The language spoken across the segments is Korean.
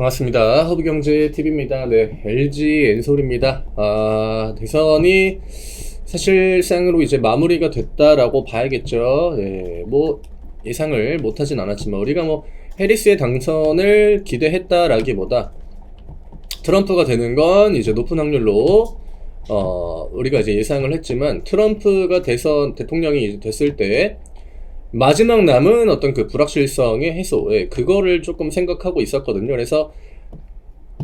반갑습니다. 허브경제TV입니다. 네, LG 엔솔입니다. 대선이 사실상으로 이제 마무리가 됐다라고 봐야겠죠. 네, 뭐 예상을 못하진 않았지만 우리가 뭐 해리스의 당선을 기대했다라기보다 트럼프가 되는 건 이제 높은 확률로 우리가 이제 예상을 했지만, 트럼프가 대통령이 이제 됐을 때 마지막 남은 어떤 그 불확실성의 해소, 그거를 조금 생각하고 있었거든요. 그래서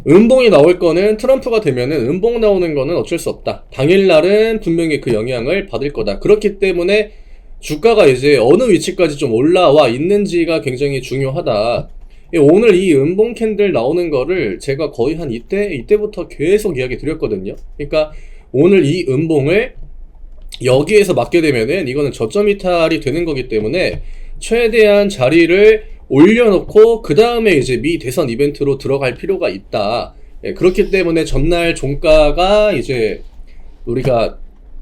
음봉이 나올 거는, 트럼프가 되면은 음봉 나오는 거는 어쩔 수 없다. 당일날은 분명히 그 영향을 받을 거다. 그렇기 때문에 주가가 이제 어느 위치까지 좀 올라와 있는지가 굉장히 중요하다. 오늘 이 음봉 캔들 나오는 거를 제가 거의 한 이때부터 계속 이야기 드렸거든요. 그러니까 오늘 이 음봉을 여기에서 맞게 되면은 이거는 저점 이탈이 되는 거기 때문에 최대한 자리를 올려놓고 그 다음에 이제 미 대선 이벤트로 들어갈 필요가 있다. 그렇기 때문에 전날 종가가 이제 우리가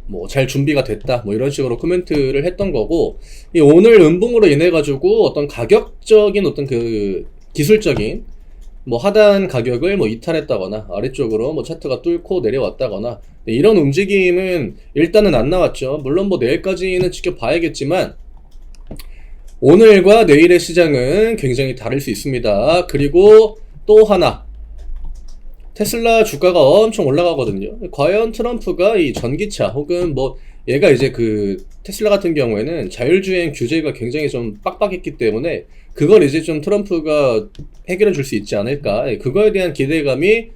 뭐 잘 준비가 됐다, 뭐 이런 식으로 코멘트를 했던 거고, 이 오늘 음봉으로 인해 가지고 어떤 가격적인 어떤 그 기술적인 뭐 하단 가격을 뭐 이탈했다거나 아래쪽으로 뭐 차트가 뚫고 내려왔다거나 이런 움직임은 일단은 안 나왔죠. 물론 뭐 내일까지는 지켜봐야겠지만 오늘과 내일의 시장은 굉장히 다를 수 있습니다. 그리고 또 하나, 테슬라 주가가 엄청 올라가거든요. 과연 트럼프가 이 전기차 혹은 뭐 얘가 이제 그 테슬라 같은 경우에는 자율주행 규제가 굉장히 좀 빡빡했기 때문에 그걸 이제 좀 트럼프가 해결해 줄 수 있지 않을까, 그거에 대한 기대감이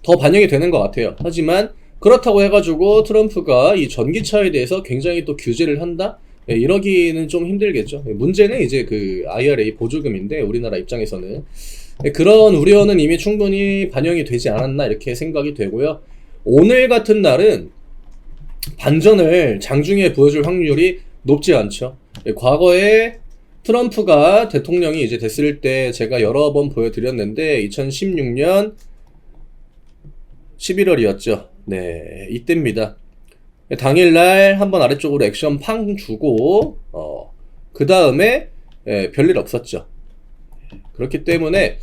더 반영이 되는 것 같아요. 하지만 그렇다고 해가지고 트럼프가 이 전기차에 대해서 굉장히 또 규제를 한다? 이러기는 좀 힘들겠죠. 문제는 이제 그 IRA 보조금인데, 우리나라 입장에서는 그런 우려는 이미 충분히 반영이 되지 않았나 이렇게 생각이 되고요. 오늘 같은 날은 반전을 장중에 보여줄 확률이 높지 않죠. 과거에 트럼프가 대통령이 이제 됐을 때 제가 여러 번 보여드렸는데 2016년 11월이었죠. 네, 이때입니다. 당일날 한번 아래쪽으로 액션 팡 주고 그 다음에 별일 없었죠. 그렇기 때문에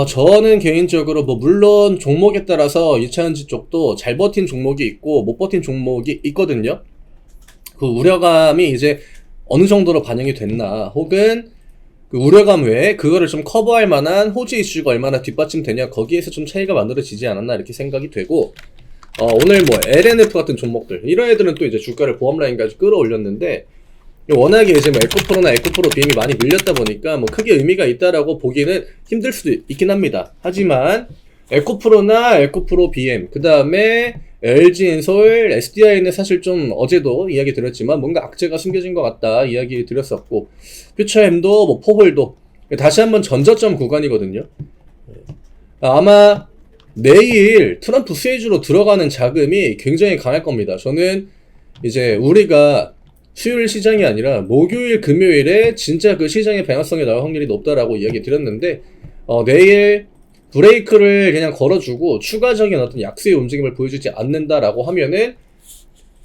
저는 개인적으로 뭐 물론 종목에 따라서 2차전지 쪽도 잘 버틴 종목이 있고 못 버틴 종목이 있거든요. 그 우려감이 이제 어느 정도로 반영이 됐나, 혹은 그 우려감 외에 그거를 좀 커버할 만한 호재 이슈가 얼마나 뒷받침되냐, 거기에서 좀 차이가 만들어지지 않았나 이렇게 생각이 되고, 오늘 뭐 LNF 같은 종목들, 이런 애들은 또 이제 주가를 보합 라인까지 끌어올렸는데, 워낙에 이제 뭐 에코프로나 에코프로 BM이 많이 밀렸다 보니까 뭐 크게 의미가 있다라고 보기는 힘들 수도 있긴 합니다. 하지만 에코프로나 에코프로 BM, 그 다음에 LG 엔솔, SDI는 사실 좀 어제도 이야기 드렸지만 뭔가 악재가 숨겨진 것 같다 이야기 드렸었고, 퓨처엠도 뭐 포홀도 다시 한번 전저점 구간이거든요. 아마 내일 트럼프 수혜주로 들어가는 자금이 굉장히 강할 겁니다. 저는 이제 우리가 수요일 시장이 아니라 목요일, 금요일에 진짜 그 시장의 방향성이 나올 확률이 높다라고 이야기 드렸는데, 내일 브레이크를 그냥 걸어주고 추가적인 어떤 약세의 움직임을 보여주지 않는다라고 하면은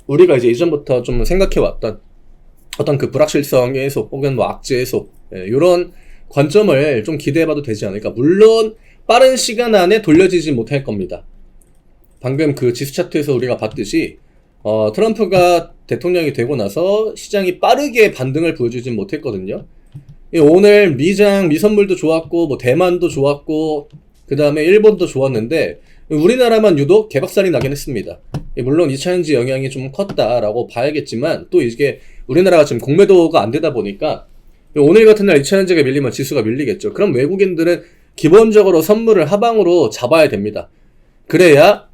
우리가 이제 이전부터 좀 생각해왔던 어떤 그 불확실성의 해소 혹은 뭐 악재 해소, 이런 관점을 좀 기대해봐도 되지 않을까. 물론 빠른 시간 안에 돌려지지 못할 겁니다. 방금 그 지수 차트에서 우리가 봤듯이 트럼프가 대통령이 되고 나서 시장이 빠르게 반등을 보여주진 못했거든요. 오늘 미선물도 좋았고 뭐 대만도 좋았고 그 다음에 일본도 좋았는데 우리나라만 유독 개박살이 나긴 했습니다. 물론 2차전지 영향이 좀 컸다라고 봐야겠지만, 또 이게 우리나라가 지금 공매도가 안 되다 보니까 오늘 같은 날 2차전지가 밀리면 지수가 밀리겠죠. 그럼 외국인들은 기본적으로 선물을 하방으로 잡아야 됩니다. 그래야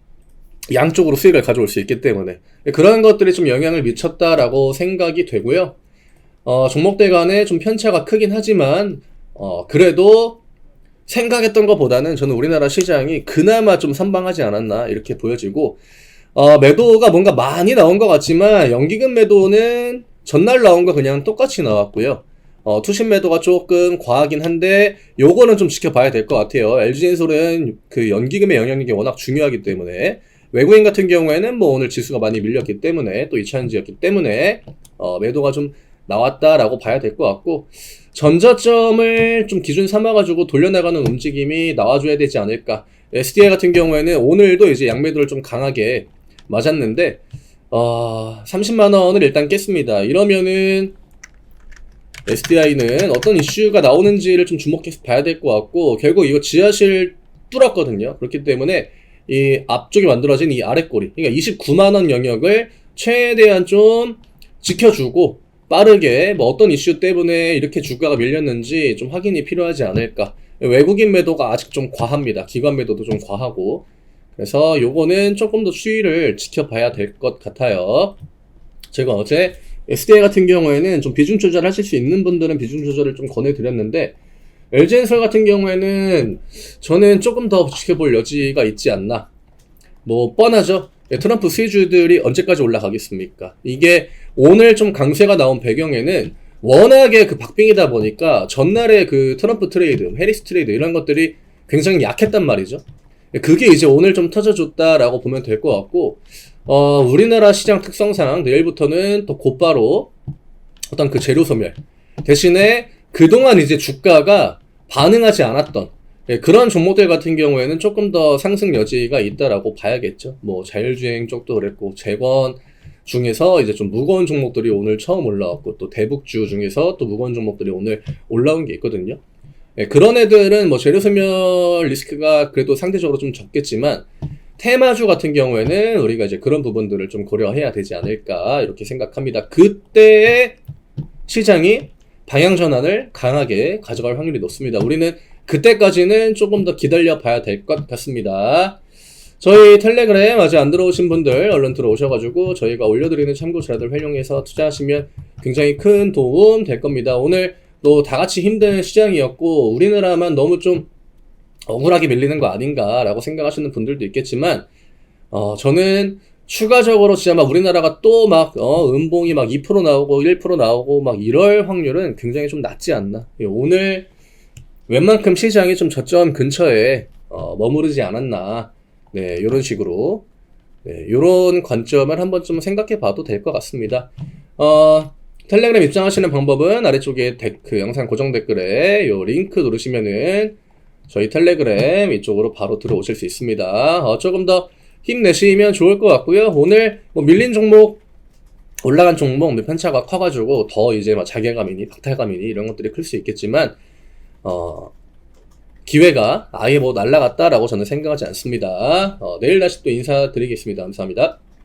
양쪽으로 수익을 가져올 수 있기 때문에 그런 것들이 좀 영향을 미쳤다라고 생각이 되고요. 종목들 간에 좀 편차가 크긴 하지만 그래도 생각했던 것보다는 저는 우리나라 시장이 그나마 좀 선방하지 않았나 이렇게 보여지고, 매도가 뭔가 많이 나온 것 같지만 연기금 매도는 전날 나온 거 그냥 똑같이 나왔고요. 투신 매도가 조금 과하긴 한데 요거는 좀 지켜봐야 될 것 같아요. LG엔솔은 그 연기금의 영향력이 워낙 중요하기 때문에, 외국인 같은 경우에는 뭐 오늘 지수가 많이 밀렸기 때문에 또 2차전지였기 때문에 매도가 좀 나왔다라고 봐야 될 것 같고, 전저점을 좀 기준 삼아가지고 돌려나가는 움직임이 나와줘야 되지 않을까. SDI 같은 경우에는 오늘도 이제 양매도를 좀 강하게 맞았는데, 30만원을 일단 깼습니다. 이러면은 SDI는 어떤 이슈가 나오는지를 좀 주목해서 봐야 될 것 같고, 결국 이거 지하실 뚫었거든요. 그렇기 때문에 이 앞쪽에 만들어진 이 아랫꼬리, 그러니까 29만원 영역을 최대한 좀 지켜주고, 빠르게 뭐 어떤 이슈 때문에 이렇게 주가가 밀렸는지 좀 확인이 필요하지 않을까. 외국인 매도가 아직 좀 과합니다. 기관 매도도 좀 과하고. 그래서 요거는 조금 더 추이를 지켜봐야 될 것 같아요. 제가 어제 SDI 같은 경우에는 좀 비중 조절하실 수 있는 분들은 비중 조절을 좀 권해드렸는데, LG엔솔 같은 경우에는 저는 조금 더 지켜볼 여지가 있지 않나. 뭐 뻔하죠. 트럼프 수혜주들이 언제까지 올라가겠습니까? 이게 오늘 좀 강세가 나온 배경에는 워낙에 그 박빙이다 보니까 전날에 그 트럼프 트레이드, 해리스 트레이드 이런 것들이 굉장히 약했단 말이죠. 그게 이제 오늘 좀 터져줬다라고 보면 될 것 같고, 우리나라 시장 특성상 내일부터는 또 곧바로 어떤 그 재료 소멸 대신에 그동안 이제 주가가 반응하지 않았던 그런 종목들 같은 경우에는 조금 더 상승 여지가 있다라고 봐야겠죠. 뭐 자율주행 쪽도 그랬고, 재건 중에서 이제 좀 무거운 종목들이 오늘 처음 올라왔고, 또 대북주 중에서 또 무거운 종목들이 오늘 올라온 게 있거든요. 그런 애들은 뭐 재료 소멸 리스크가 그래도 상대적으로 좀 적겠지만, 테마주 같은 경우에는 우리가 이제 그런 부분들을 좀 고려해야 되지 않을까 이렇게 생각합니다. 그때의 시장이 방향 전환을 강하게 가져갈 확률이 높습니다. 우리는 그때까지는 조금 더 기다려 봐야 될 것 같습니다. 저희 텔레그램 아직 안 들어오신 분들 얼른 들어오셔가지고 저희가 올려드리는 참고 자료들 활용해서 투자하시면 굉장히 큰 도움 될 겁니다. 오늘 또 다 같이 힘든 시장이었고, 우리나라만 너무 좀 억울하게 밀리는 거 아닌가라고 생각하시는 분들도 있겠지만, 저는 추가적으로 진짜 막 우리나라가 또 막 음봉이 막 2% 나오고 1% 나오고 막 이럴 확률은 굉장히 좀 낮지 않나. 오늘 웬만큼 시장이 좀 저점 근처에 머무르지 않았나. 네, 이런 식으로 이런 관점을 한번 좀 생각해 봐도 될 것 같습니다. 텔레그램 입장하시는 방법은 아래쪽에 그 영상 고정 댓글에 요 링크 누르시면은 저희 텔레그램 이쪽으로 바로 들어오실 수 있습니다. 조금 더 힘내시면 좋을 것 같고요. 오늘 뭐 밀린 종목, 올라간 종목 편차가 커가지고 더 이제 막 자괴감이니 박탈감이니 이런 것들이 클 수 있겠지만, 기회가 아예 뭐 날라갔다라고 저는 생각하지 않습니다. 내일 다시 또 인사드리겠습니다. 감사합니다.